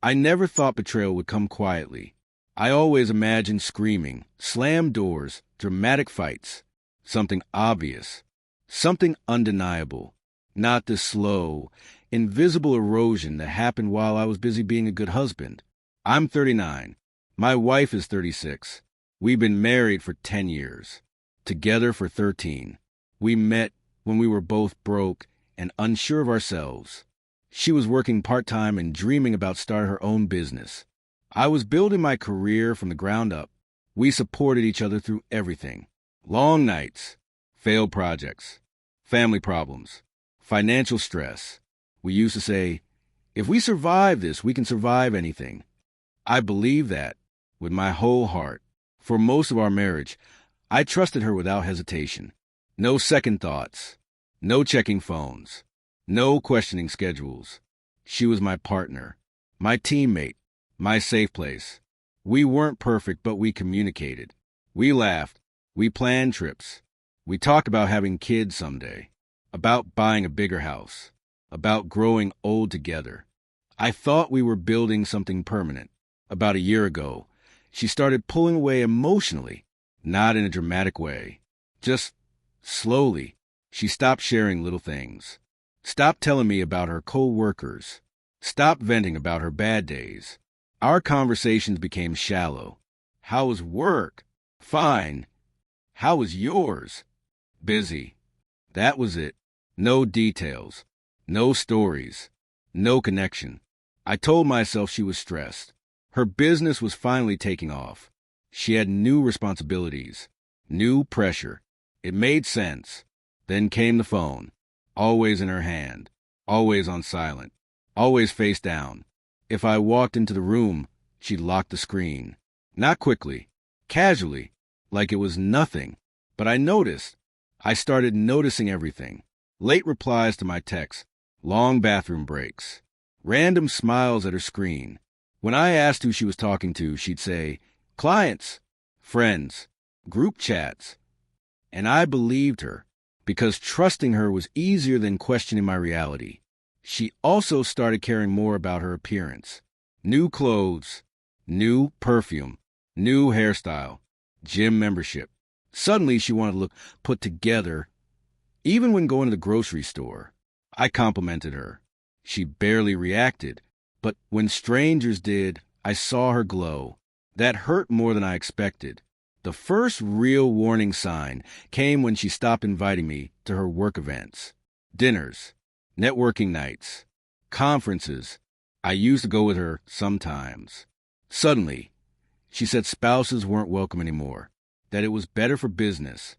I never thought betrayal would come quietly. I always imagined screaming, slammed doors, dramatic fights. Something obvious. Something undeniable. Not the slow, invisible erosion that happened while I was busy being a good husband. I'm 39. My wife is 36. We've been married for 10 years. Together for 13. We met when we were both broke and unsure of ourselves. She was working part-time and dreaming about starting her own business. I was building my career from the ground up. We supported each other through everything. Long nights, failed projects, family problems, financial stress. We used to say, if we survive this, we can survive anything. I believe that with my whole heart. For most of our marriage, I trusted her without hesitation. No second thoughts. No checking phones. No questioning schedules. She was my partner, my teammate, my safe place. We weren't perfect, but we communicated. We laughed. We planned trips. We talked about having kids someday, about buying a bigger house, about growing old together. I thought we were building something permanent. About a year ago, she started pulling away emotionally, not in a dramatic way. Just slowly, she stopped sharing little things. Stopped telling me about her co-workers. Stopped venting about her bad days. Our conversations became shallow. How was work? Fine. How was yours? Busy. That was it. No details. No stories. No connection. I told myself she was stressed. Her business was finally taking off. She had new responsibilities. New pressure. It made sense. Then came the phone. Always in her hand. Always on silent. Always face down. If I walked into the room, she'd lock the screen. Not quickly. Casually. Like it was nothing. But I noticed. I started noticing everything. Late replies to my texts. Long bathroom breaks. Random smiles at her screen. When I asked who she was talking to, she'd say, clients, friends, group chats. And I believed her, because trusting her was easier than questioning my reality. She also started caring more about her appearance. New clothes, new perfume, new hairstyle, gym membership. Suddenly she wanted to look put together. Even when going to the grocery store, I complimented her. She barely reacted, but when strangers did, I saw her glow. That hurt more than I expected. The first real warning sign came when she stopped inviting me to her work events. Dinners, networking nights, conferences. I used to go with her sometimes. Suddenly, she said spouses weren't welcome anymore, that it was better for business.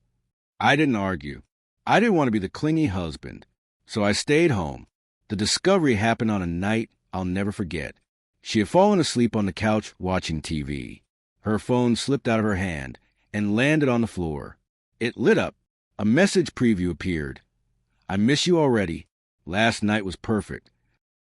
I didn't argue. I didn't want to be the clingy husband, so I stayed home. The discovery happened on a night I'll never forget. She had fallen asleep on the couch watching TV. Her phone slipped out of her hand and landed on the floor. It lit up. A message preview appeared. I miss you already. Last night was perfect.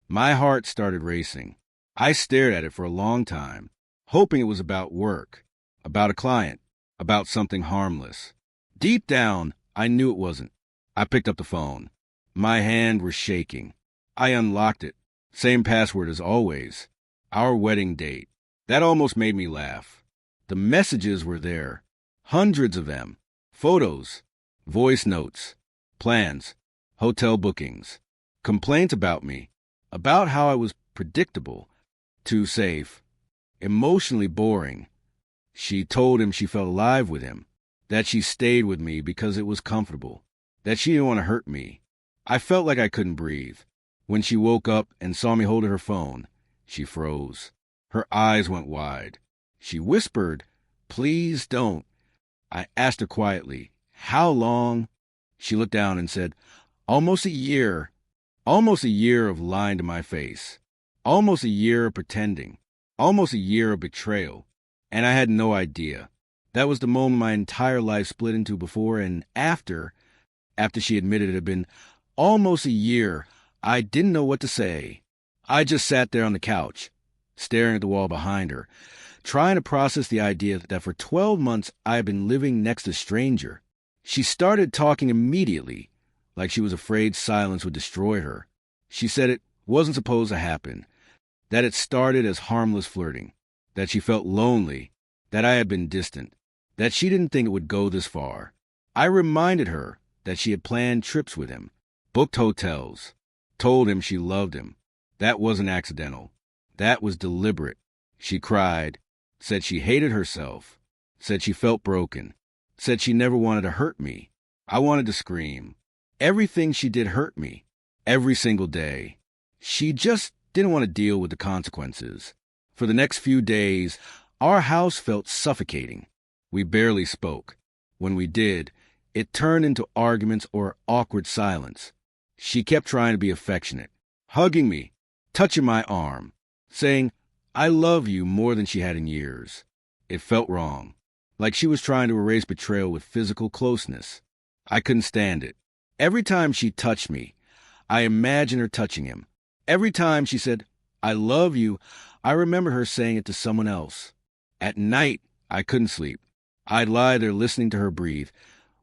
My heart started racing. I stared at it for a long time, hoping it was about work, about a client, about something harmless. Deep down, I knew it wasn't. I picked up the phone. My hand was shaking. I unlocked it. Same password as always. Our wedding date. That almost made me laugh. The messages were there. Hundreds of them. Photos. Voice notes. Plans. Hotel bookings. Complaints about me. About how I was predictable. Too safe. Emotionally boring. She told him she felt alive with him. That she stayed with me because it was comfortable. That she didn't want to hurt me. I felt like I couldn't breathe. When she woke up and saw me holding her phone, she froze. Her eyes went wide. She whispered, "Please don't." I asked her quietly, "How long?" She looked down and said, "Almost a year. Almost a year of lying to my face. Almost a year of pretending. Almost a year of betrayal." And I had no idea. That was the moment my entire life split into before and after she admitted it had been almost a year. I didn't know what to say. I just sat there on the couch, staring at the wall behind her, trying to process the idea that for 12 months I had been living next to a stranger. She started talking immediately, like she was afraid silence would destroy her. She said it wasn't supposed to happen, that it started as harmless flirting, that she felt lonely, that I had been distant, that she didn't think it would go this far. I reminded her that she had planned trips with him, booked hotels, told him she loved him. That wasn't accidental. That was deliberate. She cried, said she hated herself, said she felt broken, said she never wanted to hurt me. I wanted to scream. Everything she did hurt me, every single day. She just didn't want to deal with the consequences. For the next few days, our house felt suffocating. We barely spoke. When we did, it turned into arguments or awkward silence. She kept trying to be affectionate, hugging me, touching my arm, saying, "I love you," more than she had in years. It felt wrong, like she was trying to erase betrayal with physical closeness. I couldn't stand it. Every time she touched me, I imagined her touching him. Every time she said, "I love you," I remember her saying it to someone else. At night, I couldn't sleep. I'd lie there listening to her breathe,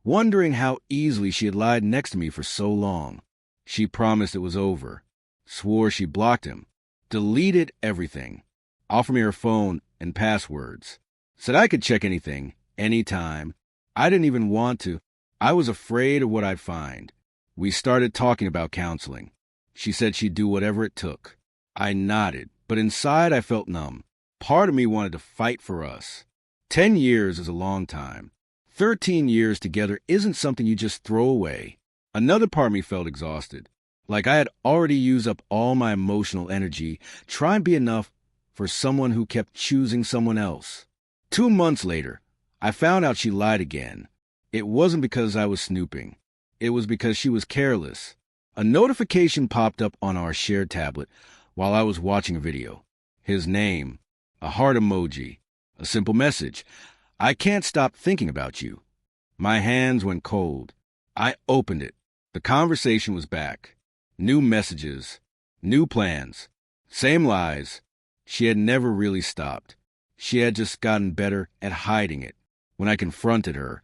wondering how easily she had lied next to me for so long. She promised it was over, swore she blocked him, deleted everything, offered me her phone and passwords, said I could check anything, anytime. I didn't even want to. I was afraid of what I'd find. We started talking about counseling. She said she'd do whatever it took. I nodded, but inside I felt numb. Part of me wanted to fight for us. 10 years is a long time. 13 years together isn't something you just throw away. Another part of me felt exhausted, like I had already used up all my emotional energy trying to be enough for someone who kept choosing someone else. 2 months later, I found out she lied again. It wasn't because I was snooping. It was because she was careless. A notification popped up on our shared tablet while I was watching a video. His name, a heart emoji, a simple message. "I can't stop thinking about you." My hands went cold. I opened it. The conversation was back. New messages, new plans, same lies. She had never really stopped. She had just gotten better at hiding it. When I confronted her,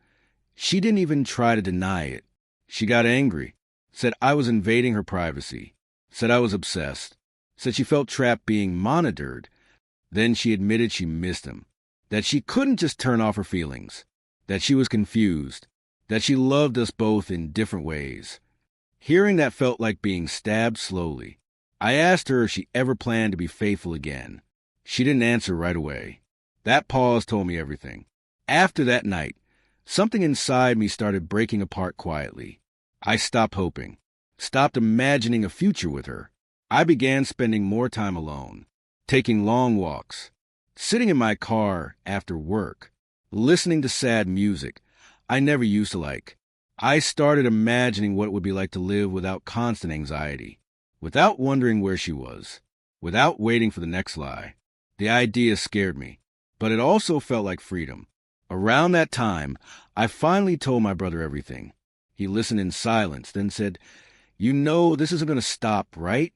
she didn't even try to deny it. She got angry, said I was invading her privacy, said I was obsessed, said she felt trapped being monitored. Then she admitted she missed him, that she couldn't just turn off her feelings, that she was confused, that she loved us both in different ways. Hearing that felt like being stabbed slowly. I asked her if she ever planned to be faithful again. She didn't answer right away. That pause told me everything. After that night, something inside me started breaking apart quietly. I stopped hoping, stopped imagining a future with her. I began spending more time alone, taking long walks, sitting in my car after work, listening to sad music I never used to like. I started imagining what it would be like to live without constant anxiety, without wondering where she was, without waiting for the next lie. The idea scared me, but it also felt like freedom. Around that time, I finally told my brother everything. He listened in silence, then said, "You know this isn't going to stop, right?"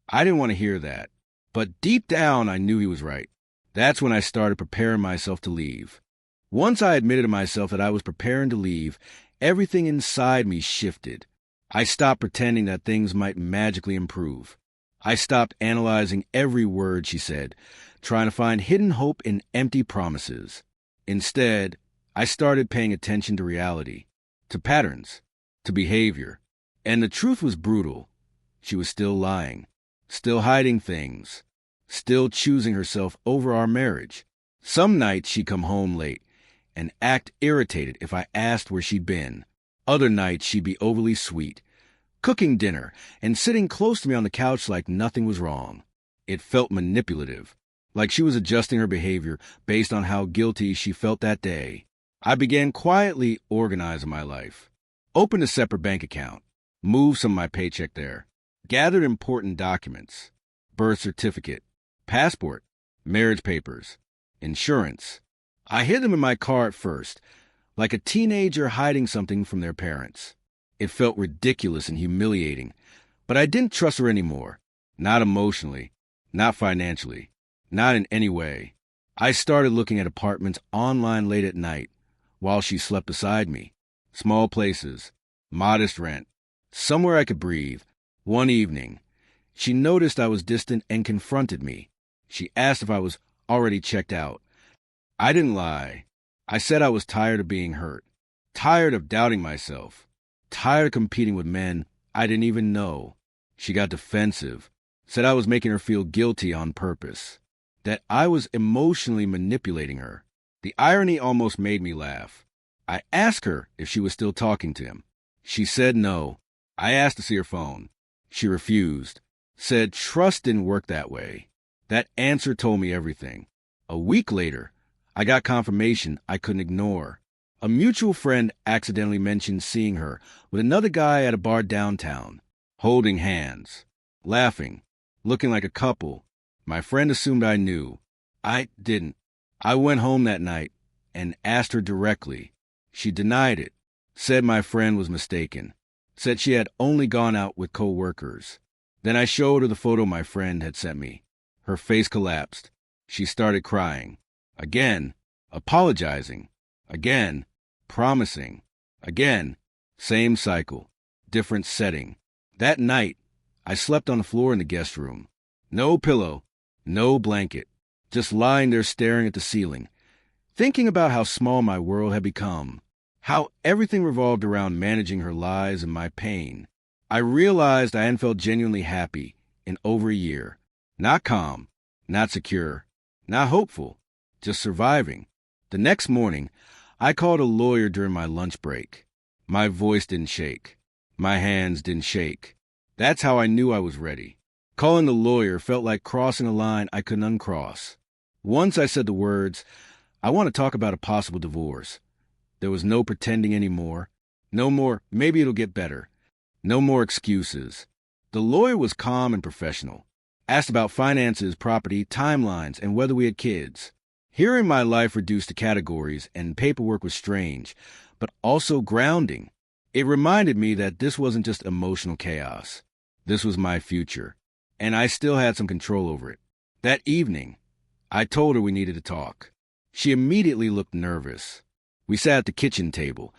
I didn't want to hear that, but deep down I knew he was right. That's when I started preparing myself to leave. Once I admitted to myself that I was preparing to leave, everything inside me shifted. I stopped pretending that things might magically improve. I stopped analyzing every word she said, trying to find hidden hope in empty promises. Instead, I started paying attention to reality, to patterns, to behavior. And the truth was brutal. She was still lying, still hiding things, still choosing herself over our marriage. Some nights she'd come home late and act irritated if I asked where she'd been. Other nights she'd be overly sweet, cooking dinner and sitting close to me on the couch like nothing was wrong. It felt manipulative, like she was adjusting her behavior based on how guilty she felt that day. I began quietly organizing my life, opened a separate bank account, moved some of my paycheck there, gathered important documents, birth certificate, passport, marriage papers, insurance. I hid them in my car at first, like a teenager hiding something from their parents. It felt ridiculous and humiliating, but I didn't trust her anymore. Not emotionally, not financially, not in any way. I started looking at apartments online late at night while she slept beside me. Small places, modest rent, somewhere I could breathe. One evening, she noticed I was distant and confronted me. She asked if I was already checked out. I didn't lie. I said I was tired of being hurt, tired of doubting myself, tired of competing with men I didn't even know. She got defensive, said I was making her feel guilty on purpose, that I was emotionally manipulating her. The irony almost made me laugh. I asked her if she was still talking to him. She said no. I asked to see her phone. She refused, said trust didn't work that way. That answer told me everything. A week later, I got confirmation I couldn't ignore. A mutual friend accidentally mentioned seeing her with another guy at a bar downtown, holding hands, laughing, looking like a couple. My friend assumed I knew. I didn't. I went home that night and asked her directly. She denied it, said my friend was mistaken, said she had only gone out with co-workers. Then I showed her the photo my friend had sent me. Her face collapsed. She started crying. Again, apologizing. Again, promising. Again, same cycle, different setting. That night, I slept on the floor in the guest room. No pillow, no blanket, just lying there staring at the ceiling, thinking about how small my world had become, how everything revolved around managing her lies and my pain. I realized I hadn't felt genuinely happy in over a year. Not calm, not secure, not hopeful, just surviving. The next morning, I called a lawyer during my lunch break. My voice didn't shake. My hands didn't shake. That's how I knew I was ready. Calling the lawyer felt like crossing a line I couldn't uncross. Once I said the words, I want to talk about a possible divorce. There was no pretending anymore. No more, maybe it'll get better. No more excuses. The lawyer was calm and professional. Asked about finances, property, timelines, and whether we had kids. Hearing my life reduced to categories and paperwork was strange, but also grounding. It reminded me that this wasn't just emotional chaos. This was my future, and I still had some control over it. That evening, I told her we needed to talk. She immediately looked nervous. We sat at the kitchen table,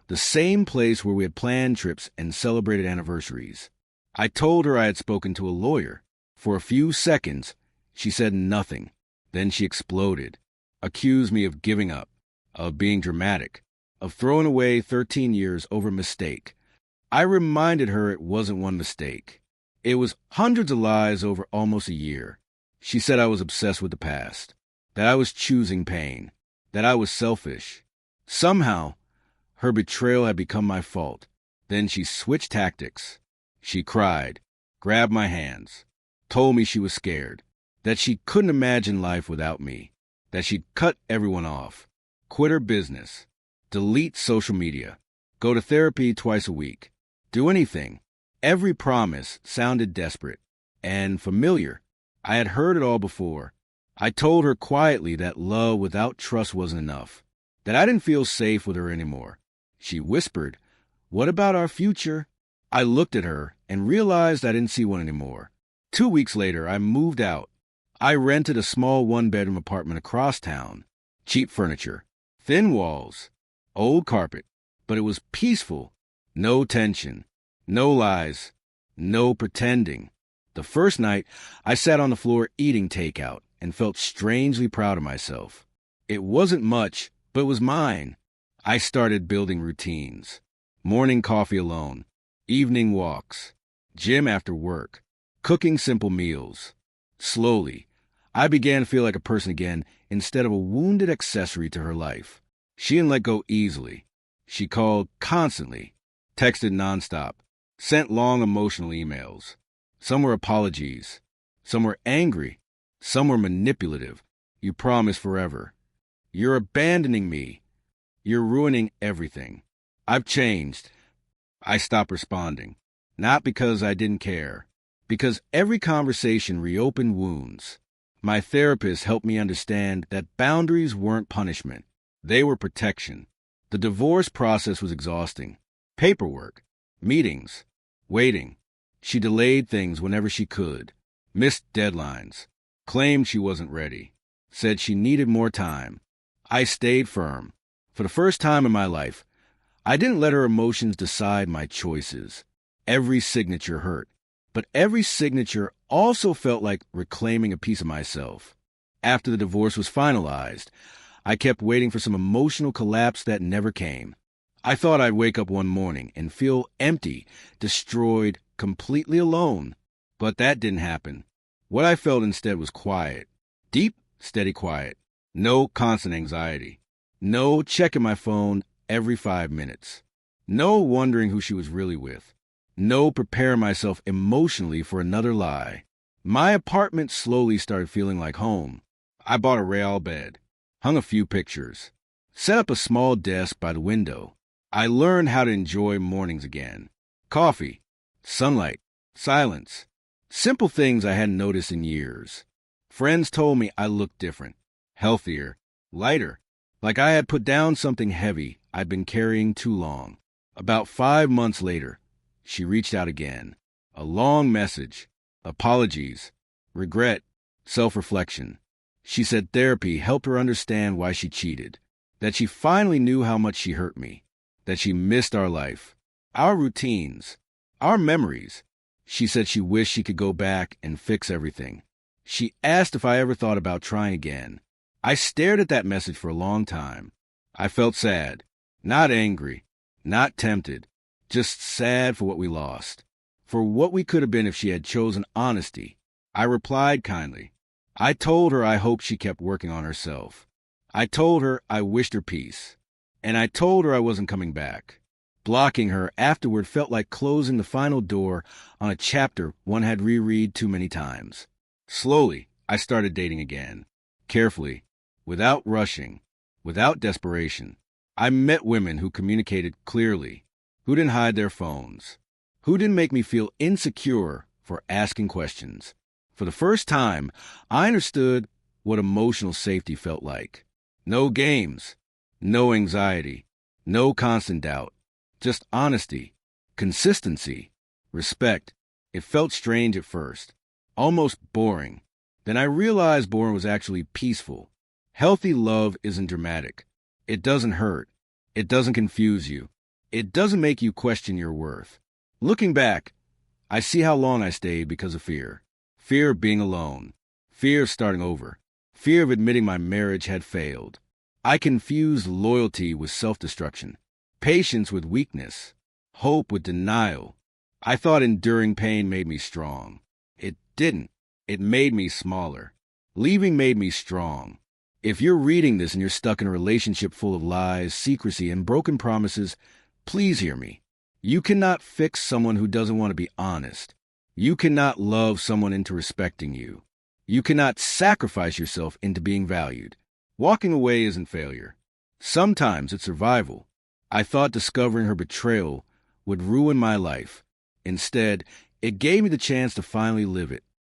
the same place where we had planned trips and celebrated anniversaries. I told her I had spoken to a lawyer. For a few seconds, she said nothing. Then she exploded, accused me of giving up, of being dramatic, of throwing away 13 years over a mistake. I reminded her it wasn't one mistake. It was hundreds of lies over almost a year. She said I was obsessed with the past, that I was choosing pain, that I was selfish. Somehow, her betrayal had become my fault. Then she switched tactics. She cried, grabbed my hands, told me she was scared, that she couldn't imagine life without me, that she'd cut everyone off, quit her business, delete social media, go to therapy twice a week, do anything. Every promise sounded desperate and familiar. I had heard it all before. I told her quietly that love without trust wasn't enough, that I didn't feel safe with her anymore. She whispered, "What about our future?" I looked at her and realized I didn't see one anymore. 2 weeks later, I moved out. I rented a small one-bedroom apartment across town. Cheap furniture, thin walls, old carpet, but it was peaceful. No tension, no lies, no pretending. The first night, I sat on the floor eating takeout and felt strangely proud of myself. It wasn't much, but it was mine. I started building routines. Morning coffee alone, evening walks, gym after work, cooking simple meals. Slowly, I began to feel like a person again instead of a wounded accessory to her life. She didn't let go easily. She called constantly, texted nonstop, sent long emotional emails. Some were apologies. Some were angry. Some were manipulative. You promised forever. You're abandoning me. You're ruining everything. I've changed. I stopped responding. Not because I didn't care. Because every conversation reopened wounds. My therapist helped me understand that boundaries weren't punishment. They were protection. The divorce process was exhausting. Paperwork, meetings, waiting. She delayed things whenever she could. Missed deadlines. Claimed she wasn't ready. Said she needed more time. I stayed firm. For the first time in my life, I didn't let her emotions decide my choices. Every signature hurt. but every signature also felt like reclaiming a piece of myself. After the divorce was finalized, I kept waiting for some emotional collapse that never came. I thought I'd wake up one morning and feel empty, destroyed, completely alone. But that didn't happen. What I felt instead was quiet. Deep, steady quiet. No constant anxiety. No checking my phone every 5 minutes. No wondering who she was really with. No preparing myself emotionally for another lie. My apartment slowly started feeling like home. I bought a rail bed, hung a few pictures, set up a small desk by the window. I learned how to enjoy mornings again. Coffee, sunlight, silence. Simple things I hadn't noticed in years. Friends told me I looked different, healthier, lighter, like I had put down something heavy I'd been carrying too long. About 5 months later, she reached out again. A long message, apologies, regret, self-reflection. She said therapy helped her understand why she cheated, that she finally knew how much she hurt me, that she missed our life, our routines, our memories. She said she wished she could go back and fix everything. She asked if I ever thought about trying again. I stared at that message for a long time. I felt sad, not angry, not tempted, just sad for what we lost, for what we could have been if she had chosen honesty. I replied kindly. I told her I hoped she kept working on herself. I told her I wished her peace. And I told her I wasn't coming back. Blocking her afterward felt like closing the final door on a chapter one had reread too many times. Slowly, I started dating again. Carefully, without rushing, without desperation. I met women who communicated clearly, who didn't hide their phones, who didn't make me feel insecure for asking questions. For the first time, I understood what emotional safety felt like. No games, no anxiety, no constant doubt, just honesty, consistency, respect. It felt strange at first, almost boring. Then I realized boring was actually peaceful. Healthy love isn't dramatic. It doesn't hurt. It doesn't confuse you. It doesn't make you question your worth. Looking back, I see how long I stayed because of fear. Fear of being alone. Fear of starting over. Fear of admitting my marriage had failed. I confused loyalty with self-destruction, patience with weakness, hope with denial. I thought enduring pain made me strong. It didn't. It made me smaller. Leaving made me strong. If you're reading this and you're stuck in a relationship full of lies, secrecy, and broken promises, please hear me. You cannot fix someone who doesn't want to be honest. You cannot love someone into respecting you. You cannot sacrifice yourself into being valued. Walking away isn't failure. Sometimes it's survival. I thought discovering her betrayal would ruin my life. Instead, it gave me the chance to finally live it.